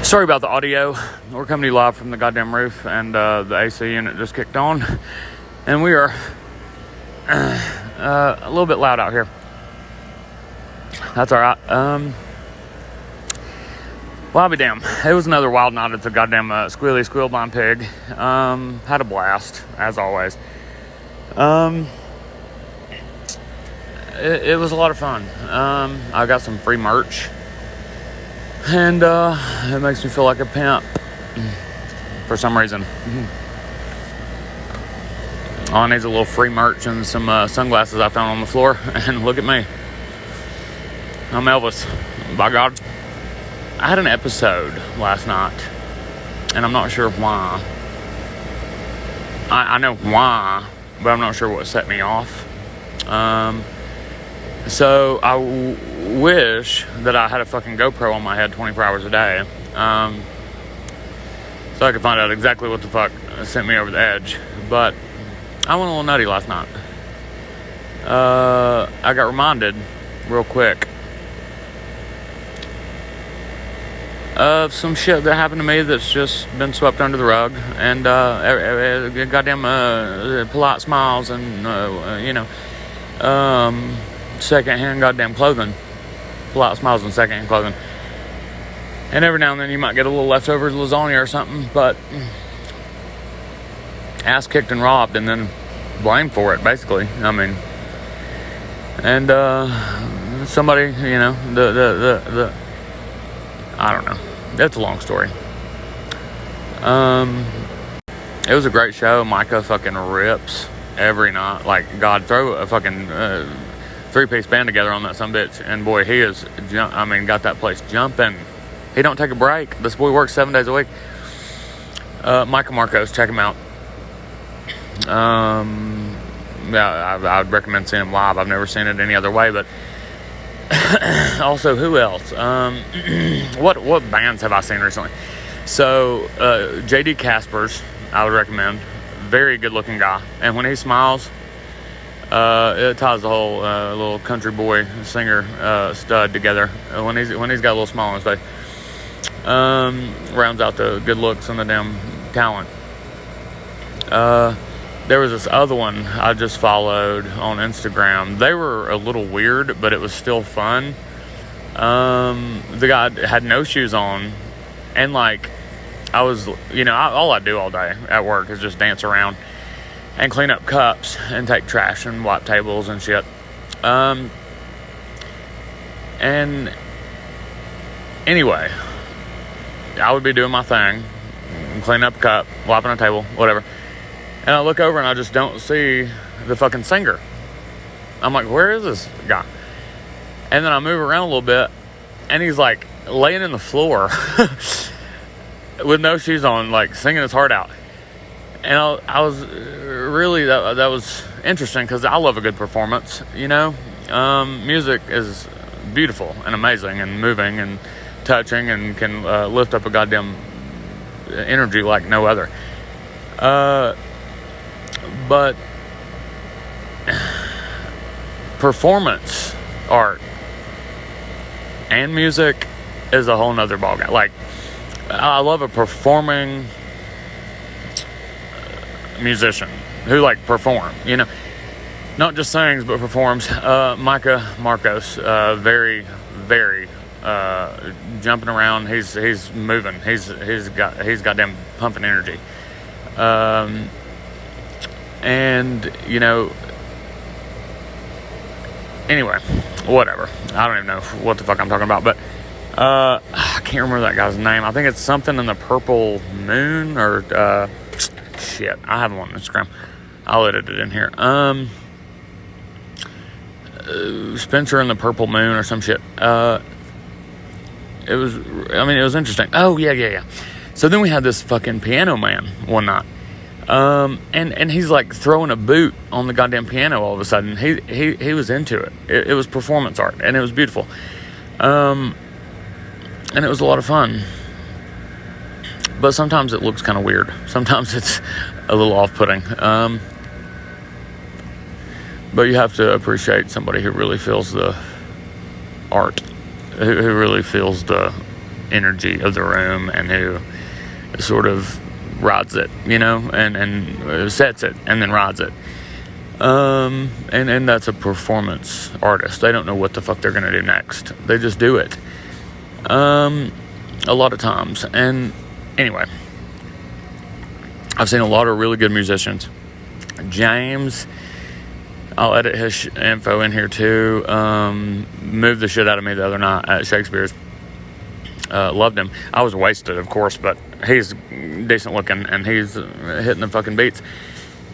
Sorry about the audio. We're coming to you live from the goddamn roof, and the AC unit just kicked on, and we are a little bit loud out here. That's all right. Well, I'll be damned. It was another wild night at the goddamn Squealy Squeal Blind Pig. Had a blast, as always. It was a lot of fun. I got some free merch. And it makes me feel like a pimp for some reason. All I need is a little free merch and some sunglasses I found on the floor. And look at me. I'm Elvis. By God. I had an episode last night. And I'm not sure why. I know why, but I'm not sure what set me off. So I wish that I had a fucking GoPro on my head 24 hours a day, so I could find out exactly what the fuck sent me over the edge. But I went a little nutty last night. I got reminded real quick of some shit that happened to me that's just been swept under the rug, and goddamn polite smiles and secondhand goddamn clothing. Polite smiles and secondhand clothing. And every now and then you might get a little leftover lasagna or something, but ass kicked and robbed and then blamed for it, basically. I mean, and somebody, the I don't know. It's a long story. It was a great show. Micah fucking rips every night. Like, God, throw a fucking three-piece band together on that sumbitch, and boy, he is, got that place jumping. He don't take a break. This boy works 7 days a week. Micah Marcos, check him out. I would recommend seeing him live. I've never seen it any other way, but also, who else? What bands have I seen recently? So, J.D. Caspers, I would recommend. Very good-looking guy, and when he smiles, it ties the whole little country boy singer stud together. When he's got a little smile on his face, rounds out the good looks and the damn talent. There was this other one I just followed on Instagram. They were a little weird, but it was still fun. The guy had no shoes on, and like I was, all I do all day at work is just dance around and clean up cups and take trash and wipe tables and shit. And anyway, I would be doing my thing, cleaning up a cup, wiping a table, whatever. And I look over and I just don't see the fucking singer. I'm like, where is this guy? And then I move around a little bit, and he's like laying in the floor with no shoes on, like singing his heart out. And I was really, that was interesting because I love a good performance, Music is beautiful and amazing and moving and touching and can lift up a goddamn energy like no other. But performance art and music is a whole nother ballgame. Like, I love a performing musician who perform, not just sings but performs. Micah Marcos, very, very jumping around. He's moving. He's goddamn pumping energy. Anyway, whatever. I don't even know what the fuck I'm talking about, but I can't remember that guy's name. I think it's something in the Purple Moon or shit. I have him on Instagram. I'll edit it in here. Spencer and the Purple Moon or some shit. It was interesting. Oh, yeah. So then we had this fucking piano man one night. And he's like throwing a boot on the goddamn piano all of a sudden. He was into it. It was performance art, and it was beautiful. And it was a lot of fun. But sometimes it looks kind of weird. Sometimes it's a little off-putting. But you have to appreciate somebody who really feels the art, who really feels the energy of the room and who sort of rides it, and sets it and then rides it. And that's a performance artist. They don't know what the fuck they're gonna do next. They just do it. A lot of times. And anyway, I've seen a lot of really good musicians. James, I'll edit his info in here too. Moved the shit out of me the other night at Shakespeare's. Loved him. I was wasted, of course, but he's decent looking and he's hitting the fucking beats.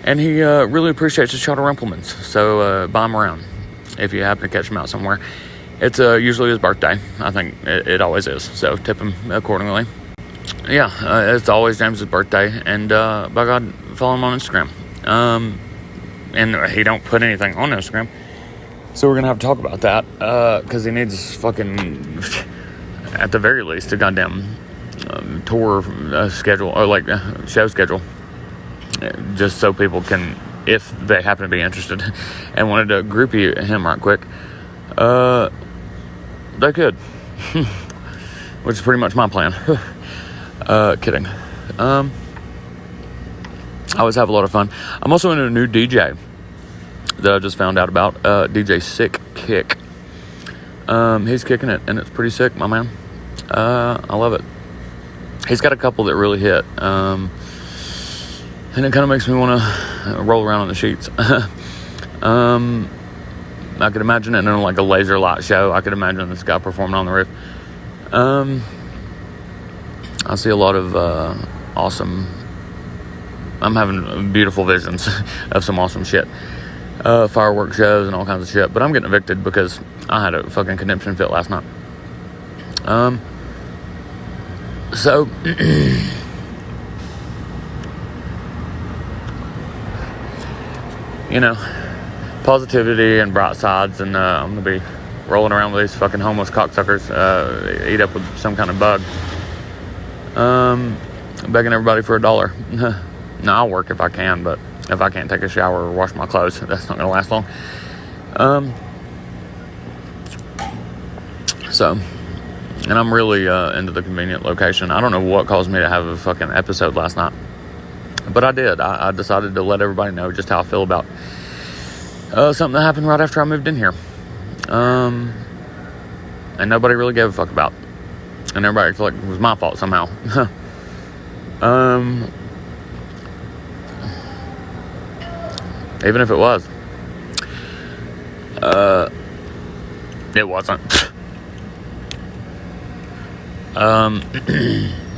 And he really appreciates the Charter Rumplemans. So buy him around if you happen to catch him out somewhere. It's usually his birthday. I think it always is. So tip him accordingly. Yeah, it's always James's birthday. And by God, follow him on Instagram. And he don't put anything on Instagram. So we're going to have to talk about that. Because he needs fucking, at the very least, a goddamn tour schedule. Or like show schedule. Just so people can, if they happen to be interested and wanted to groupie him right quick, they could. Which is pretty much my plan. Kidding. I always have a lot of fun. I'm also into a new DJ that I just found out about. DJ Sick Kick. He's kicking it, and it's pretty sick, my man. I love it. He's got a couple that really hit. And it kind of makes me want to roll around on the sheets. I could imagine it in like a laser light show. I could imagine this guy performing on the roof. I see a lot of awesome. I'm having beautiful visions of some awesome shit. Fireworks shows and all kinds of shit. But I'm getting evicted because I had a fucking conniption fit last night. So... positivity and bright sides, and I'm gonna be rolling around with these fucking homeless cocksuckers, eat up with some kind of bug. Begging everybody for $1. No, I'll work if I can, but if I can't take a shower or wash my clothes, that's not gonna last long. And I'm really into the convenient location. I don't know what caused me to have a fucking episode last night. But I did. I decided to let everybody know just how I feel about something that happened right after I moved in here. And nobody really gave a fuck about. And everybody felt like it was my fault somehow. Even if it was. It wasn't.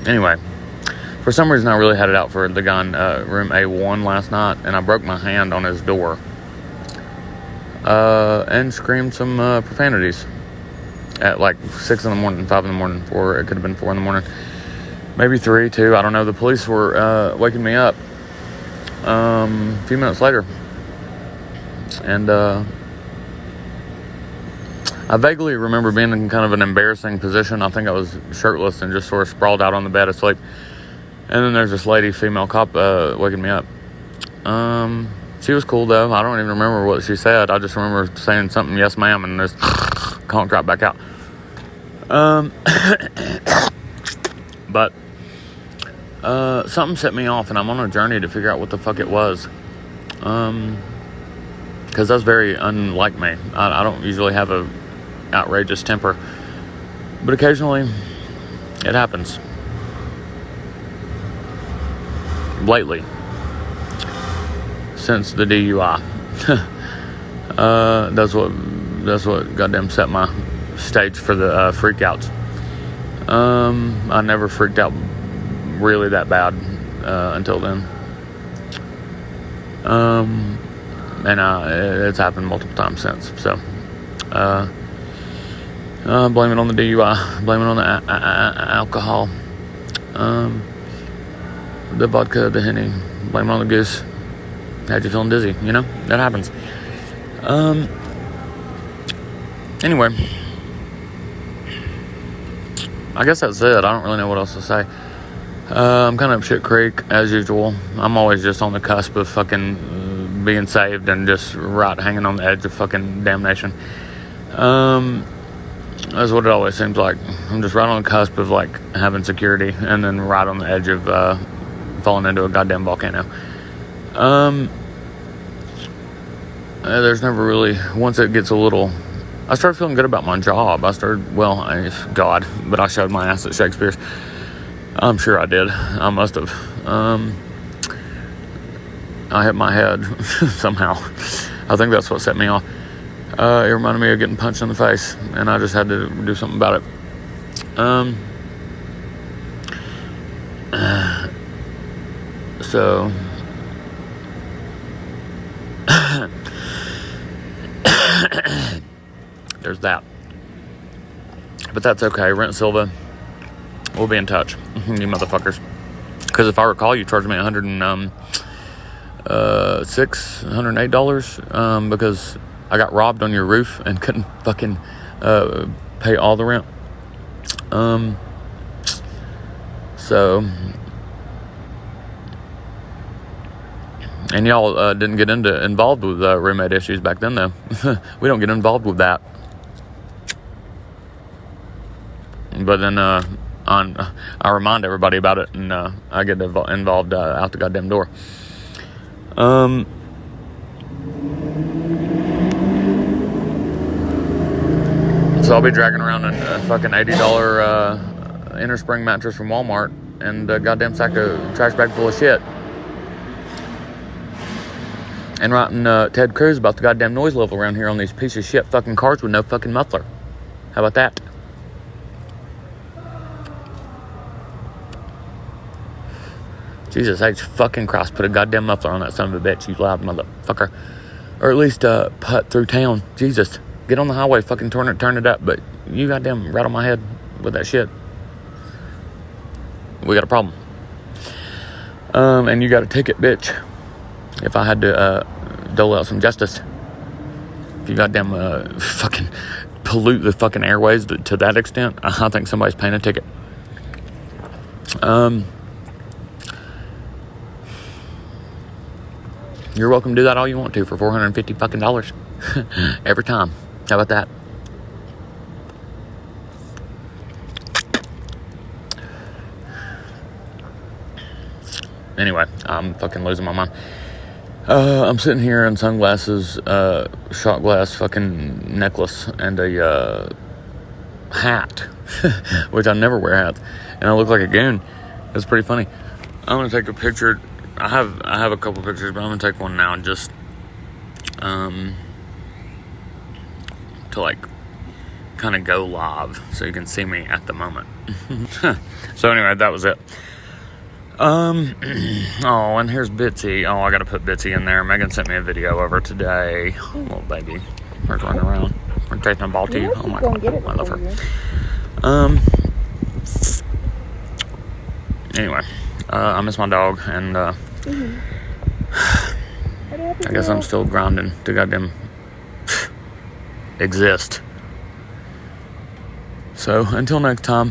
Anyway. For some reason, I really had it out for the guy in room A1 last night, and I broke my hand on his door and screamed some profanities at like 6 in the morning, 5 in the morning, 4. It could have been 4 in the morning, maybe 3, 2. I don't know. The police were waking me up a few minutes later, and I vaguely remember being in kind of an embarrassing position. I think I was shirtless and just sort of sprawled out on the bed asleep. And then there's this lady, female cop, waking me up. She was cool, though. I don't even remember what she said. I just remember saying something, yes, ma'am, and just conked right back out. But something set me off, and I'm on a journey to figure out what the fuck it was. Because that's very unlike me. I don't usually have a outrageous temper. But occasionally, it happens. Lately, since the DUI, that's what goddamn set my stage for the freakouts. I never freaked out really that bad until then, and it's happened multiple times since. So, blame it on the DUI, blame it on the alcohol. The vodka, the Henny, blame it on the goose. Had you feeling dizzy, that happens. Anyway, I guess that's it. I don't really know what else to say. I'm kind of up shit creek as usual. I'm always just on the cusp of fucking being saved and just right hanging on the edge of fucking damnation. That's what it always seems like. I'm just right on the cusp of like having security, and then right on the edge of falling into a goddamn volcano. There's never really, once it gets a little, I started feeling good about my job. I showed my ass at Shakespeare's. I'm sure I did. I must have. I hit my head somehow. I think that's what set me off. It reminded me of getting punched in the face, and I just had to do something about it. So there's that. But that's okay. Rent Silva, we'll be in touch, you motherfuckers. Because if I recall, you charged me $108 because I got robbed on your roof and couldn't fucking pay all the rent. So, and y'all didn't get involved with roommate issues back then, though. We don't get involved with that. But then I remind everybody about it, and I get involved out the goddamn door. So I'll be dragging around a fucking $80 innerspring mattress from Walmart and a goddamn trash bag full of shit. And writing Ted Cruz about the goddamn noise level around here on these piece of shit fucking cars with no fucking muffler. How about that? Jesus H fucking Christ, put a goddamn muffler on that son of a bitch, you loud motherfucker. Or at least putt through town. Jesus. Get on the highway, fucking turn it up, but you goddamn right on my head with that shit. We got a problem. And you got a ticket, bitch. If I had to dole out some justice. If you goddamn fucking pollute the fucking airways to that extent, I think somebody's paying a ticket. You're welcome to do that all you want to for $450 fucking dollars every time. How about that? Anyway, I'm fucking losing my mind. I'm sitting here in sunglasses, shot glass fucking necklace, and a hat, which I never wear hats, and I look like a goon. It's pretty funny. I'm gonna take a picture. I have a couple pictures, but I'm gonna take one now and just to like kind of go live so you can see me at the moment. So anyway, that was it. Oh, and here's Bitsy. Oh, I gotta put Bitsy in there. Megan sent me a video of her today. Oh, little baby. We're running around. We're taking a ball to you. Oh my God, I love her. Anyway, I miss my dog, and I guess I'm still grinding to goddamn exist. So until next time,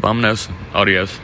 vámonos, adios.